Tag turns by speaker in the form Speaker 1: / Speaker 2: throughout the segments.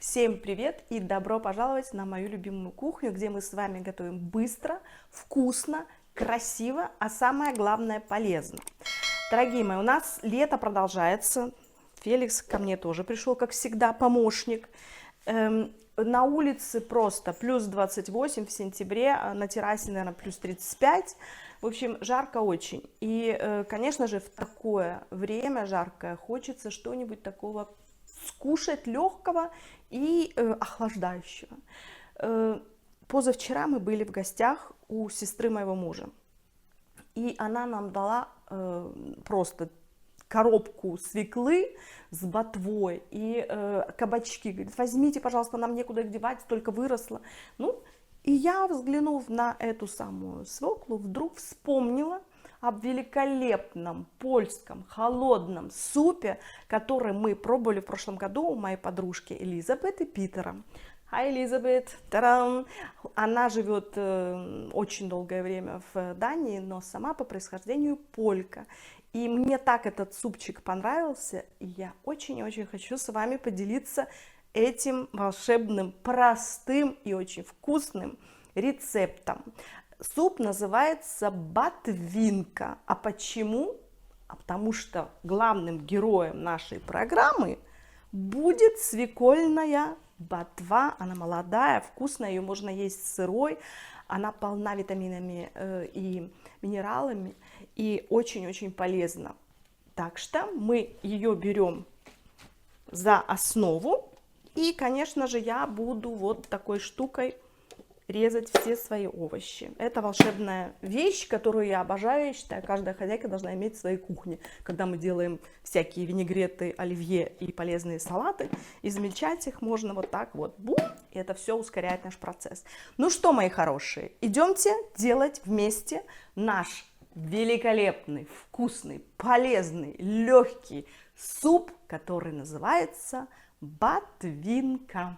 Speaker 1: Всем привет и добро пожаловать на мою любимую кухню, где мы с вами готовим быстро, вкусно, красиво, а самое главное полезно. Дорогие мои, у нас лето продолжается. Феликс ко мне тоже пришел, как всегда, помощник. На улице просто плюс 28 в сентябре, на террасе, наверное, плюс 35. В общем, жарко очень. И, конечно же, в такое время жаркое хочется что-нибудь такого скушать легкого и охлаждающего. Позавчера мы были в гостях у сестры моего мужа, и она нам дала просто коробку свеклы с ботвой и кабачки. Говорит, возьмите, пожалуйста, нам некуда их девать, столько выросло. Ну, и я, взглянув на эту самую свеклу, вдруг вспомнила об великолепном польском холодном супе, который мы пробовали в прошлом году у моей подружки Элизабет и Питера. Hi, Элизабет! Та-дам! Она живет очень долгое время в Дании, но сама по происхождению полька. И мне так этот супчик понравился, и я очень-очень хочу с вами поделиться этим волшебным, простым и очень вкусным рецептом. Суп называется ботвинка. А почему? А потому что главным героем нашей программы будет свекольная ботва. Она молодая, вкусная, ее можно есть сырой. Она полна витаминами и минералами и очень-очень полезна. Так что мы ее берем за основу. И, конечно же, я буду вот такой штукой резать все свои овощи. Это волшебная вещь, которую я обожаю. Я считаю, каждая хозяйка должна иметь в своей кухне. Когда мы делаем всякие винегреты, оливье и полезные салаты, измельчать их можно вот так вот, бум, и это все ускоряет наш процесс. Ну что, мои хорошие, идемте делать вместе наш великолепный, вкусный, полезный, легкий суп, который называется ботвинка.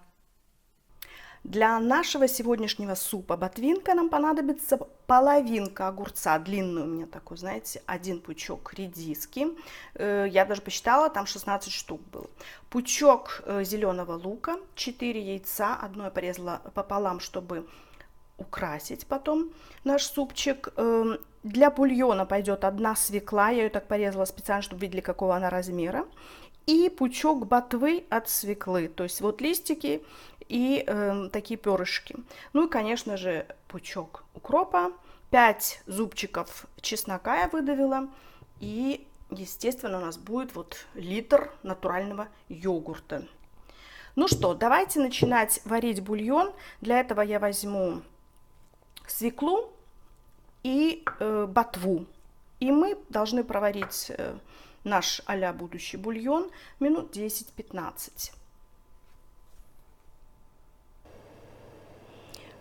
Speaker 1: Для нашего сегодняшнего супа ботвинка нам понадобится половинка огурца, длинный у меня такой, знаете, один пучок редиски, я даже посчитала, там 16 штук был, пучок зеленого лука, 4 яйца, одно я порезала пополам, чтобы украсить потом наш супчик. Для бульона пойдет одна свекла, я ее так порезала специально, чтобы видели, какого она размера, и пучок ботвы от свеклы, то есть вот листики и такие перышки. Ну и, конечно же, пучок укропа, 5 зубчиков чеснока я выдавила, и, естественно, у нас будет вот литр натурального йогурта. Ну что, давайте начинать варить бульон. Для этого я возьму свеклу и ботву, и мы должны проварить наш а-ля будущий бульон минут 10-15.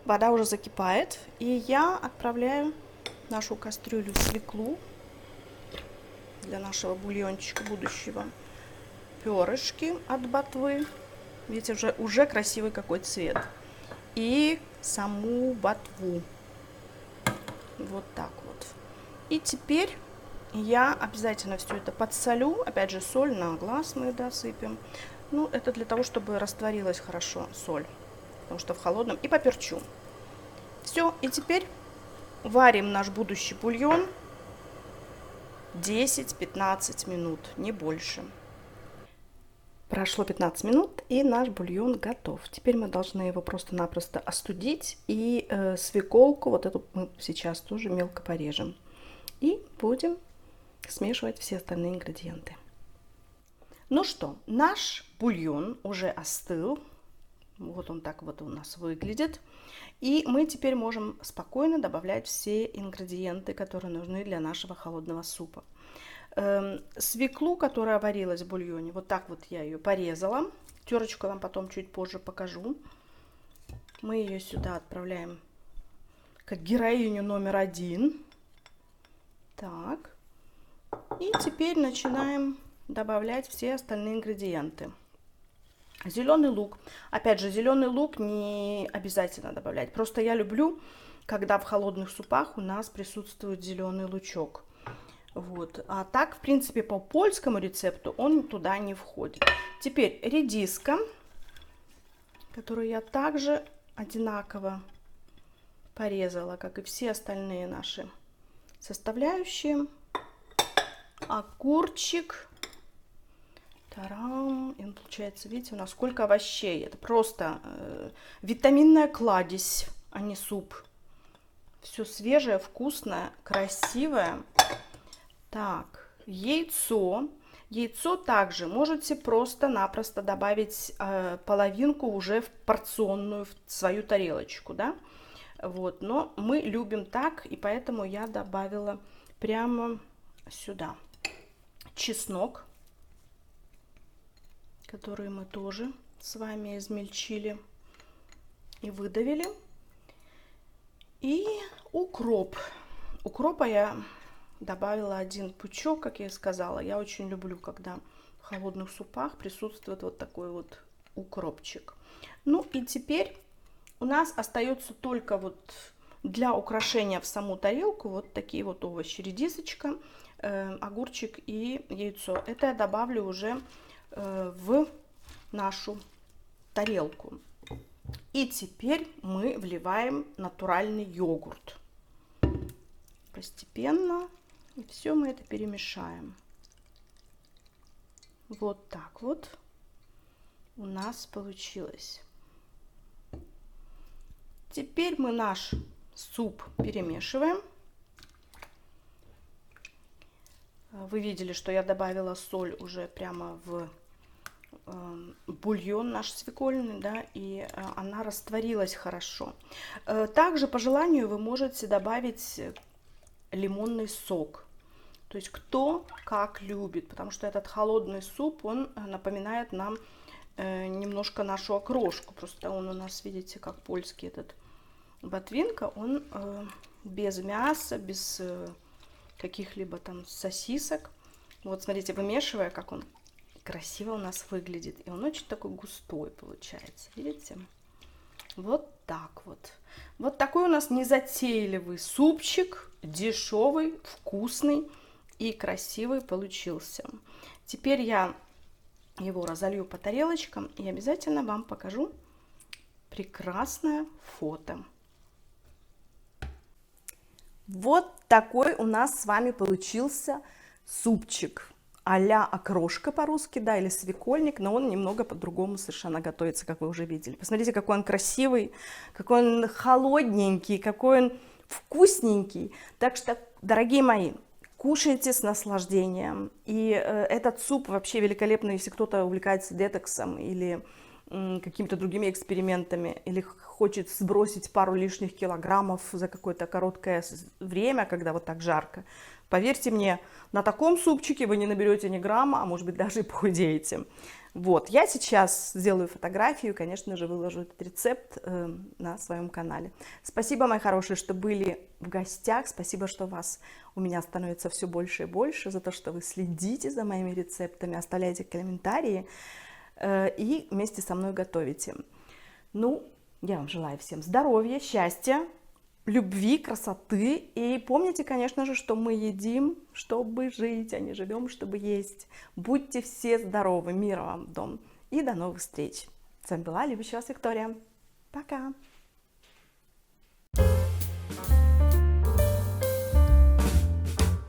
Speaker 1: Вода уже закипает, и я отправляю в нашу кастрюлю свеклу для нашего бульончика будущего, перышки от ботвы, видите, уже красивый какой цвет, и саму ботву, вот так вот. И теперь я обязательно все это подсолю, опять же соль на глаз мы досыпем, ну это для того, чтобы растворилась хорошо соль, потому что в холодном, и поперчу. Все, и теперь варим наш будущий бульон 10-15 минут, не больше. Прошло 15 минут, и наш бульон готов. Теперь мы должны его просто-напросто остудить, и свеколку, вот эту мы сейчас тоже мелко порежем. И будем смешивать все остальные ингредиенты. Ну что, наш бульон уже остыл. Вот он так вот у нас выглядит. И мы теперь можем спокойно добавлять все ингредиенты, которые нужны для нашего холодного супа. Свеклу, которая варилась в бульоне, вот так вот я ее порезала. Терочку вам потом чуть позже покажу. Мы ее сюда отправляем как героиню номер 1. Так. И теперь начинаем добавлять все остальные ингредиенты. Зеленый лук. Опять же, зеленый лук не обязательно добавлять. Просто я люблю, когда в холодных супах у нас присутствует зеленый лучок. Вот. А так, в принципе, по польскому рецепту он туда не входит. Теперь редиска. который я также одинаково порезала, как и все остальные наши составляющие. Огурчик. Тарам. И он получается, видите, у нас сколько овощей. Это просто витаминная кладезь, а не суп. Все свежее, вкусное, красивое. Так, яйцо. Яйцо также можете просто-напросто добавить половинку уже в порционную, в свою тарелочку, да. Вот, но мы любим так, и поэтому я добавила прямо сюда чеснок, который мы тоже с вами измельчили и выдавили. И укроп. Укропа я добавила 1 пучок, как я и сказала. Я очень люблю, когда в холодных супах присутствует вот такой вот укропчик. Ну и теперь у нас остается только вот для украшения в саму тарелку вот такие вот овощи. Редисочка, огурчик и яйцо. Это я добавлю уже в нашу тарелку. И теперь мы вливаем натуральный йогурт. Постепенно. И все мы это перемешаем. Вот так вот у нас получилось. Теперь мы наш суп перемешиваем. Вы видели, что я добавила соль уже прямо в бульон наш свекольный, да, и она растворилась хорошо. Также по желанию вы можете добавить лимонный сок. То есть кто как любит, потому что этот холодный суп, он напоминает нам немножко нашу окрошку. Просто он у нас, видите, как польский этот ботвинка, он без мяса, без каких-либо там сосисок. Вот смотрите, вымешивая, как он красиво у нас выглядит. И он очень такой густой получается, видите? Вот так вот. Вот такой у нас незатейливый супчик, дешевый, вкусный и красивый получился. Теперь я его разолью по тарелочкам и обязательно вам покажу прекрасное фото. Вот такой у нас с вами получился супчик а-ля окрошка по-русски, да, или свекольник, но он немного по-другому совершенно готовится, как вы уже видели. Посмотрите, какой он красивый, какой он холодненький, какой он вкусненький. Так что, дорогие мои, кушайте с наслаждением. И этот суп вообще великолепный, если кто-то увлекается детоксом или какими-то другими экспериментами, или хочет сбросить пару лишних килограммов за какое-то короткое время, когда вот так жарко. Поверьте мне, на таком супчике вы не наберете ни грамма, а может быть даже и похудеете. Вот, я сейчас сделаю фотографию, конечно же, выложу этот рецепт на своем канале. Спасибо, мои хорошие, что были в гостях. Спасибо, что вас у меня становится все больше и больше, за то, что вы следите за моими рецептами, оставляете комментарии и вместе со мной готовите. Ну, я вам желаю всем здоровья, счастья, любви, красоты. И помните, конечно же, что мы едим, чтобы жить, а не живем, чтобы есть. Будьте все здоровы, мира вам в дом. И до новых встреч. С вами была любящая вас Виктория. Пока.